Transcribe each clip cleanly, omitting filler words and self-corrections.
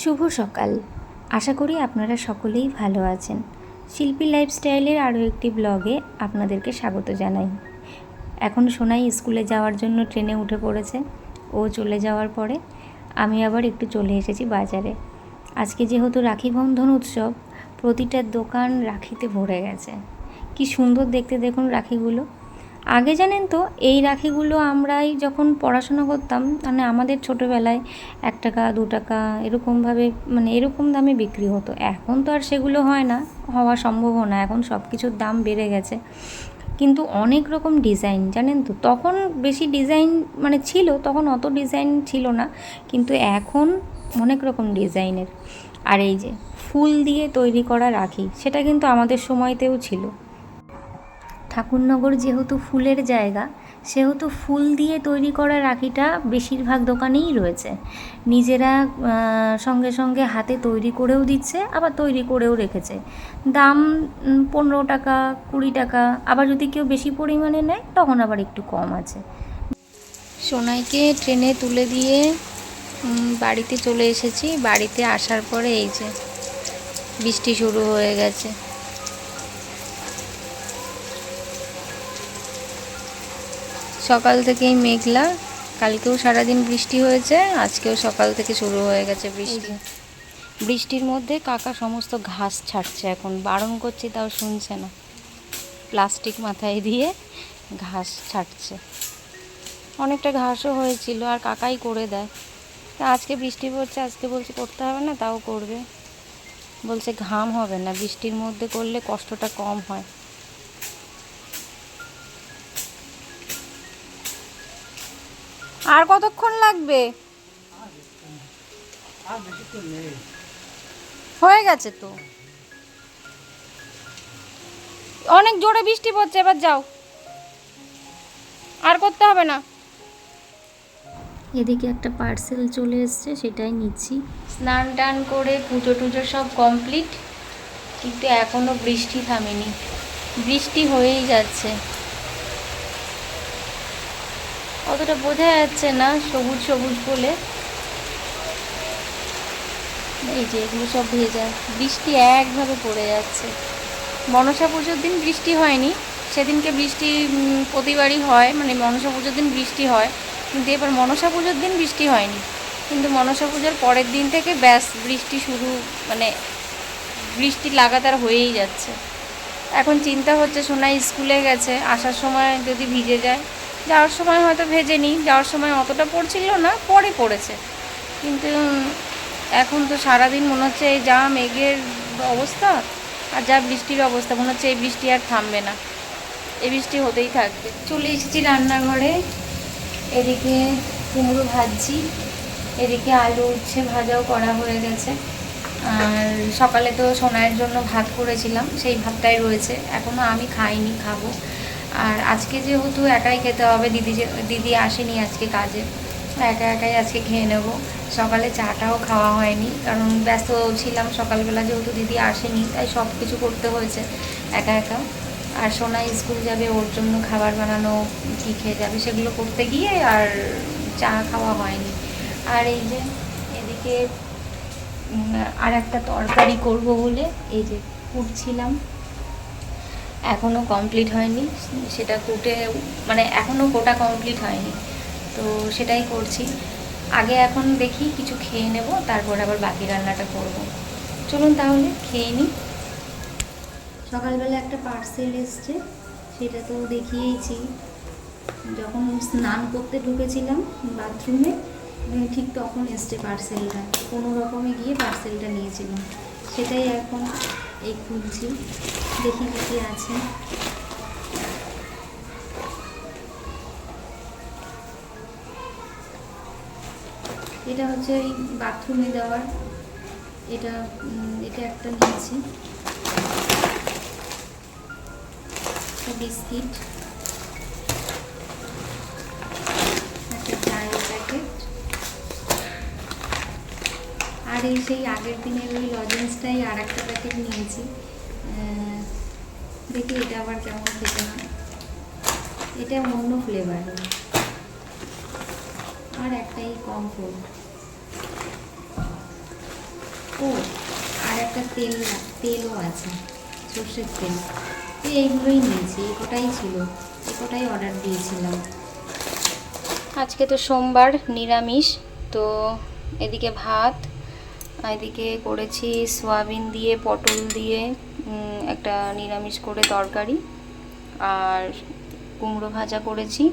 শুভ সকাল। আশা করি আপনারা সকলেই ভালো আছেন। শিল্পী লাইফস্টাইলের আরও একটি ব্লগে আপনাদেরকে স্বাগত জানাই। এখন সোনাই স্কুলে যাওয়ার জন্য ট্রেনে উঠে পড়েছে। ও চলে যাওয়ার পরে আমি আবার একটু চলে এসেছি বাজারে। আজকে যেহেতু রাখি বন্ধন উৎসব, প্রতিটা দোকান রাখিতে ভরে গেছে। কি সুন্দর দেখতে দেখুন রাখিগুলো। আগে জানেন তো এই রাখিগুলো আমরাই যখন পড়াশোনা করতাম, মানে আমাদের ছোটোবেলায় 1 টাকা 2 টাকা এরকমভাবে, মানে এরকম দামে বিক্রি হতো। এখন তো আর সেগুলো হয় না, হওয়া সম্ভবও না। এখন সব কিছুর দাম বেড়ে গেছে। কিন্তু অনেক রকম ডিজাইন জানেন তো, তখন বেশি ডিজাইন মানে ছিল, তখন অত ডিজাইন ছিল না, কিন্তু এখন অনেক রকম ডিজাইনের। আর এই যে ফুল দিয়ে তৈরি করা রাখি, সেটা কিন্তু আমাদের সময়তেও ছিল। ঠাকুরনগর যেহেতু ফুলের জায়গা, সেহেতু ফুল দিয়ে তৈরি করা রাখিটা বেশিরভাগ দোকানেই রয়েছে। নিজেরা সঙ্গে সঙ্গে হাতে তৈরি করেও দিচ্ছে, আবার তৈরি করেও রেখেছে। দাম 15 টাকা 20 টাকা, আবার যদি কেউ বেশি পরিমাণে নেয় তখন আবার একটু কম আছে। সোনাইকে ট্রেনে তুলে দিয়ে বাড়িতে চলে এসেছি। বাড়িতে আসার পরে এই যে বৃষ্টি শুরু হয়ে গেছে। সকাল থেকেই মেঘলা, কালকেও সারাদিন বৃষ্টি হয়েছে, আজকেও সকাল থেকে শুরু হয়ে গেছে বৃষ্টি। বৃষ্টির মধ্যে কাকা সমস্ত ঘাস ছাড়ছে, এখন বারণ করছি তাও শুনছে না। প্লাস্টিক মাথায় দিয়ে ঘাস ছাড়ছে। অনেকটা ঘাসও হয়েছিল, আর কাকাই করে দেয়। তা আজকে বৃষ্টি পড়ছে, আজকে বলছে করতে হবে না, তাও করবে। বলছে ঘাম হবে না, বৃষ্টির মধ্যে করলে কষ্টটা কম হয়। আর কতক্ষণ লাগবে? হয়ে গেছে তো, অনেক জোরে বৃষ্টি পড়ছে, এবার যাও, আর করতে হবে না। এদিকে একটা পার্সেল চলে এসছে, সেটাই নিচ্ছি। স্নান টান করে পুজো টুজো সব কমপ্লিট, কিন্তু এখনো বৃষ্টি থামেনি, বৃষ্টি হয়েই যাচ্ছে। অতটা বোঝা যাচ্ছে না, সবুজ সবুজ বলে। এই যে এগুলো সব ভেজা, বৃষ্টি একভাবে পড়ে যাচ্ছে। মনসা পুজোর দিন বৃষ্টি হয়নি, সেদিনকে বৃষ্টি প্রতিবারই হয়, মানে মনসা পুজোর দিন বৃষ্টি হয়, কিন্তু এবার মনসা পুজোর দিন বৃষ্টি হয়নি। কিন্তু মনসা পুজোর পরের দিন থেকে ব্যাস বৃষ্টি শুরু, মানে বৃষ্টি লাগাতার হয়েই যাচ্ছে। এখন চিন্তা হচ্ছে সোনাই স্কুলে গেছে, আসার সময় যদি ভিজে যায়। যাওয়ার সময় হয়তো ভেজে নিই, যাওয়ার সময় অতটা পড়ছিল না, পরে পড়েছে। কিন্তু এখন তো সারাদিন মনে হচ্ছে এই যা মেঘের অবস্থা আর যা বৃষ্টির অবস্থা, মনে হচ্ছে এই বৃষ্টি আর থামবে না, এই বৃষ্টি হতেই থাকবে। চলে এসেছি রান্নাঘরে। এদিকে কুমড়ো ভাজছি, এদিকে আলু উচ্ছে ভাজাও করা হয়ে গেছে। আর সকালে তো সোনাইয়ের জন্য ভাত করেছিলাম, সেই ভাতটাই রয়েছে, এখনও আমি খাইনি, খাবো। আর আজকে যেহেতু একাই খেতে হবে, দিদি আসেনি আজকে কাজে, একা একাই আজকে খেয়ে নেব। সকালে চাটাও খাওয়া হয়নি, কারণ ব্যস্ত ছিলাম সকালবেলা, যেহেতু দিদি আসেনি তাই সব কিছু করতে হয়েছে একা একা। আর সোনাই স্কুল যাবে, ওর জন্য খাবার বানানো, কী খেয়ে যাবে সেগুলো করতে গিয়ে আর চা খাওয়া হয়নি। আর এই যে এদিকে আর একটা তরকারি করব বলে এই যে কুটছিলাম, এখনও কমপ্লিট হয়নি, সেটা কুটে, মানে এখনও কোটা কমপ্লিট হয়নি, তো সেটাই করছি। আগে এখন দেখি কিছু খেয়ে নেব, তারপর আবার বাকি রান্নাটা করব। চলুন তাহলে খেয়ে নিই। সকালবেলা একটা পার্সেল এসছে, সেটা তো দেখিয়েইছি। যখন স্নান করতে ঢুকেছিলাম বাথরুমে, ঠিক তখন এসছে পার্সেলটা, কোনো রকমে গিয়ে পার্সেলটা নিয়েছিলাম, সেটাই এখন এই খুঁজছি, দেখি কী আছে। এটা হচ্ছে ওই বাথরুমে দেওয়ার, এটা এটা একটা নিয়েছি, বিস্কিট, একটা চায়ের প্যাকেট, আর এই সেই আগের দিনের ওই লজেন্সটাই আর একটা প্যাকেট নিয়েছি। দেখি এটা আবার কেমন খেতে হয়, এটা অন্য ফ্লেভার। আর একটাই কমফোর্ট, ও আর একটা তেলও আছে, সর্ষের তেল। এইগুলোই নিয়েছি, এই কটাই ছিল, এই কটাই অর্ডার দিয়েছিলাম। আজকে তো সোমবার, নিরামিষ। তো এদিকে ভাত, এদিকে করেছি সয়াবিন দিয়ে পটল দিয়ে একটা নিরামিষ করে তরকারি, আর কুমড়ো ভাজা করেছি,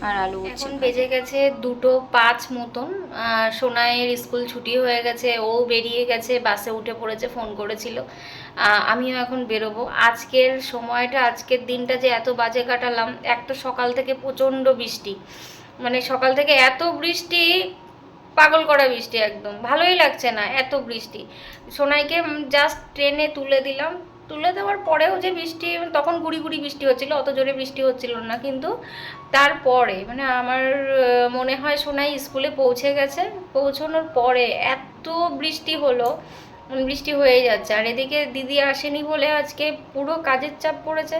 আর আলু। এখন বেজে গেছে 2:05 মতন। সোনাইয়ের স্কুল ছুটি হয়ে গেছে, ও বেরিয়ে গেছে, বাসে উঠে পড়েছে, ফোন করেছিল। আমিও এখন বেরোবো। আজকের সময়টা, আজকের দিনটা যে এত বাজে কাটালাম, একটা সকাল থেকে প্রচণ্ড বৃষ্টি, মানে সকাল থেকে এত বৃষ্টি, পাগল করা বৃষ্টি, একদম ভালোই লাগছে না, এত বৃষ্টি। সোনাইকে জাস্ট ট্রেনে তুলে দিলাম, তুলে দেওয়ার পরেও যে বৃষ্টি, তখন গুড়ি গুড়ি বৃষ্টি হচ্ছিল, অত জোরে বৃষ্টি হচ্ছিল না, কিন্তু তারপরে মানে আমার মনে হয় সোনাই স্কুলে পৌঁছে গেছে, পৌঁছানোর পরে এত বৃষ্টি হলো, বৃষ্টি হয়ে যাচ্ছে। আর এদিকে দিদি আসেনি বলে আজকে পুরো কাজের চাপ পড়েছে,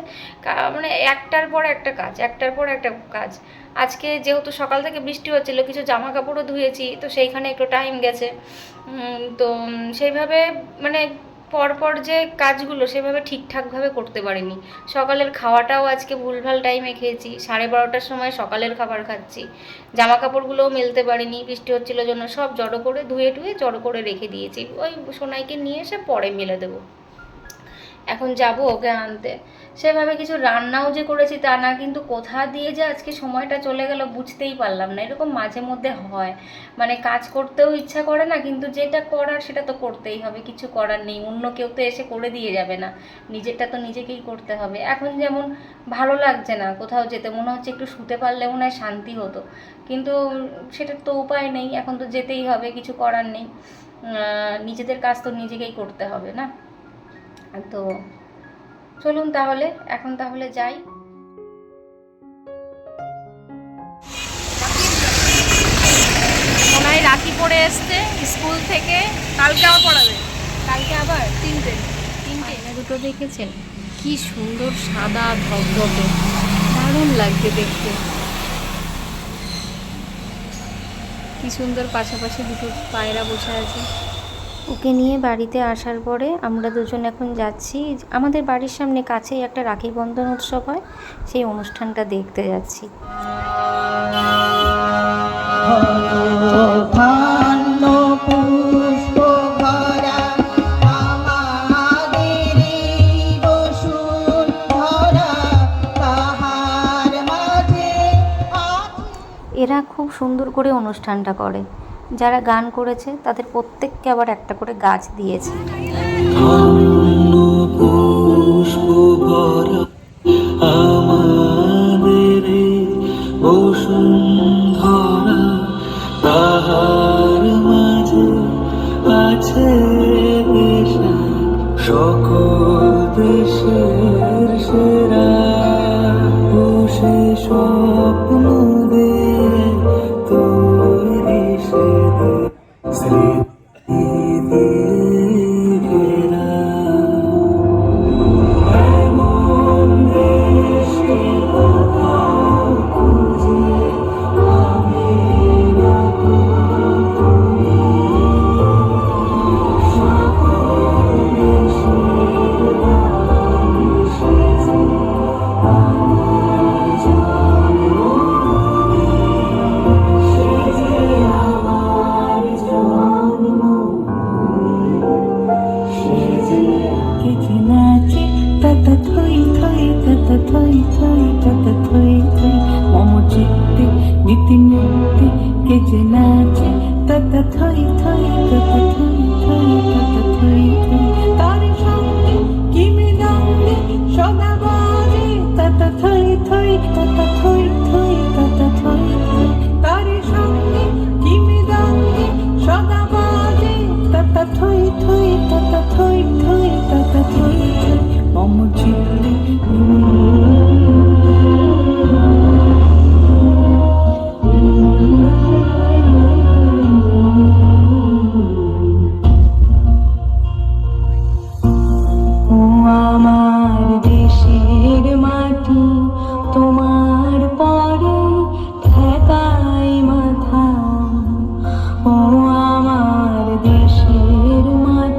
মানে একটার পর একটা কাজ, একটার পর একটা কাজ। আজকে যেহেতু সকাল থেকে বৃষ্টি হচ্ছিলো, কিছু জামা কাপড়ও ধুয়েছি, তো সেইখানে একটু টাইম গেছে। তো সেইভাবে মানে পরপর যে কাজগুলো সেভাবে ঠিকঠাকভাবে করতে পারিনি। সকালের খাওয়াটাও আজকে ভুলভাল টাইমে খেয়েছি, 12:30টার সময় সকালের খাবার খাচ্ছি। জামা কাপড়গুলোও মেলতে পারিনি, বৃষ্টি হচ্ছিলো জন্য সব জড়ো করে ধুয়ে জড়ো করে রেখে দিয়েছি। ওই সোনাইকে নিয়ে এসে পরে মেলে দেবো। এখন যাব ওকে আনতে। সেভাবে কিছু রান্নাও যে করেছি তা না, কিন্তু কোথা দিয়ে যে আজকে সময়টা চলে গেল বুঝতেই পারলাম না। এরকম মাঝে মধ্যে হয়, মানে কাজ করতেও ইচ্ছা করে না, কিন্তু যেটা করার সেটা তো করতেই হবে, কিছু করার নেই। অন্য কেউ তো এসে করে দিয়ে যাবে না, নিজেরটা তো নিজেকেই করতে হবে। এখন যেমন ভালো লাগছে না কোথাও যেতে, মনে হচ্ছে একটু শুতে পারলে মনে হয় শান্তি হতো, কিন্তু সেটার তো উপায় নেই, এখন তো যেতেই হবে, কিছু করার নেই। নিজেদের কাজ তো নিজেকেই করতে হবে না। তো চলুন তাহলে, এখন তাহলে যাই। ওনাই রাখি পরে এসছে স্কুল থেকে, কালকে আবার পড়াবে। কালকে আবার 3টে দুটো দেখেছেন কি সুন্দর সাদা ধবধবে, দারুণ লাগছে দেখতে। কি সুন্দর পাশাপাশি দুটো পায়রা বসে আছে। ওকে নিয়ে বাড়িতে আসার পরে আমরা দুজন এখন যাচ্ছি, আমাদের বাড়ির সামনে কাছেই একটা রাখি বন্ধন উৎসব হয়, সেই অনুষ্ঠানটা দেখতে যাচ্ছি। এরা খুব সুন্দর করে অনুষ্ঠানটা করে, যারা গান করেছে তাদের প্রত্যেককে আবার একটা করে গাছ দিয়েছে। ও আমার দেশের মাটি।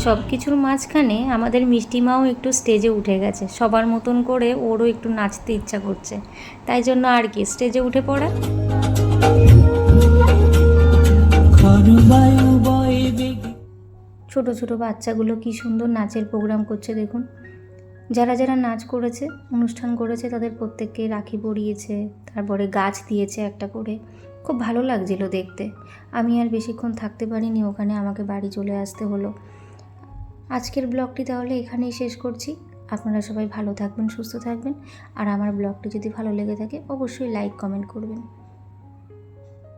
সব কিছুর মাঝখানে আমাদের মিষ্টি মাও একটু স্টেজে উঠে গেছে, সবার মতন করে ওরও একটু নাচতে ইচ্ছা করছে, তাই জন্য আর কি স্টেজে উঠে পড়া। ছোট ছোট বাচ্চাগুলো কি সুন্দর নাচের প্রোগ্রাম করছে দেখুন। যারা যারা নাচ করেছে, অনুষ্ঠান করেছে, তাদের প্রত্যেককে রাখি পরিয়েছে, তারপরে গাছ দিয়েছে একটা করে। খুব ভালো লাগছিল দেখতে। আমি আর বেশিক্ষণ থাকতে পারিনি ওখানে, আমাকে বাড়ি চলে আসতে হলো। আজকের ব্লগটি তাহলে এখানেই শেষ করছি। আপনারা সবাই ভালো থাকবেন, সুস্থ থাকবেন, আর আমার ব্লগটি যদি ভালো লেগে থাকে অবশ্যই লাইক কমেন্ট করবেন।